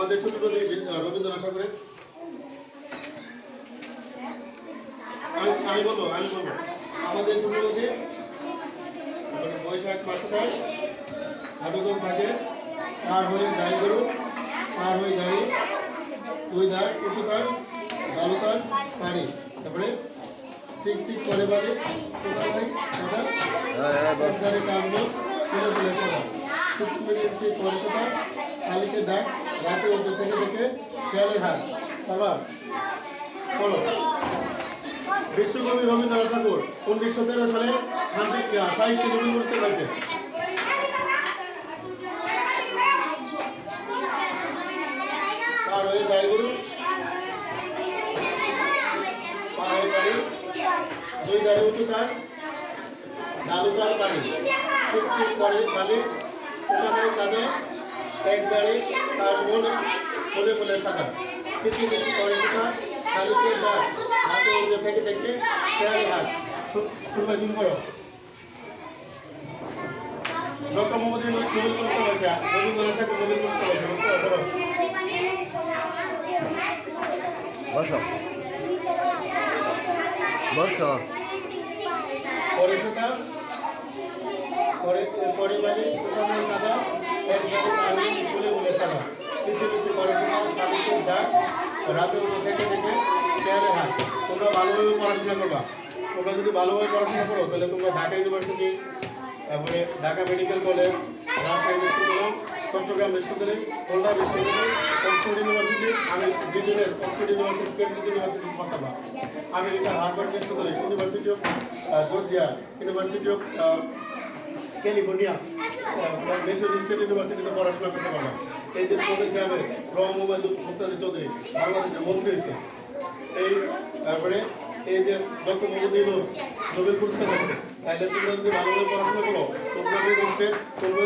আমাদের ছোট্টপ্রতি রবীন্দ্রনাথ ঠাকুরের আমি বলবো আমাদের ছোট্টপ্রতি বৈশাখ মাসটায় হাঁটুদম থাকে পার হয়ে যাই গরু পার হয়ে যাই দুই ধার উঁচুতার ডালুতার পানি তারপরে ঠিক ঠিক করে বাড়ি কোথায় দাদা কামড় ফেলে ফেলে সোনা ঠিক করে সোনা কালিকে ডাক রাতে উঠে থেকে দেখে শেয়ালের হাত বাবা বলো বিশ্বকবি রবীন্দ্রনাথ ঠাকুর 1913 সালে সাহিত্য নোবেল পুরস্কার পাইছে পার হয়ে যায় গরু পার হয়ে বাড়ি দুই ধারে উঁচু তার ডালু তার পানি ঠিক ঠিক করে বালি ওখানে কাঁদে এক দাঁড়ে তার মন ফলে ফলে সাদা কিছু কিছু করে সেটা কালিকে ডাক হাতে উঠে থেকে দেখে শেয়ালের হাত শুনবে দিন করো ডক্টর মোহাম্মদ ইউনূস নোবেল পুরস্কার হয়েছে রবীন্দ্রনাথ ঠাকুর নোবেল পুরস্কার হয়েছে বসো বসো পরে সেটা পরে বাড়ি ওখানে সাদা এক গাড়ি ফুলে ফুলে সাদা কিছু কিছু করে সেটা কালিকে ডাক রাতে উঠে থেকে দেখে শেয়ালের হাত তোমরা ভালোভাবে পড়াশোনা করবা তোমরা যদি ভালোভাবে পড়াশোনা করো তাহলে তোমরা ঢাকা ইউনিভার্সিটি তারপরে ঢাকা মেডিকেল কলেজ রাজশাহী বিশ্ববিদ্যালয় চট্টগ্রাম বিশ্ববিদ্যালয় খুলনা বিশ্ববিদ্যালয় অক্সফোর্ড ইউনিভার্সিটি ব্রিটেনের অক্সফোর্ড ইউনিভার্সিটি কেমব্রিজ ইউনিভার্সিটি পাঠাবা আমেরিকার হার্ভার্ড বিশ্ববিদ্যালয় university of Georgia university of California mission state ইউনিভার্সিটিতে পড়াশোনা করতে পারলাম এই যে তোমাদের গ্রামের রহমান মুক্তাদি চৌধুরী বাংলাদেশের মন্ত্রী হয়েছে এই তারপরে এই যে ডক্টর মোহাম্মদ ইউনূস নোবেল পুরস্কার আছে তাইলে তোমরা যদি ভালোভাবে পড়াশোনা করো তোমরা স্টেট তোমরা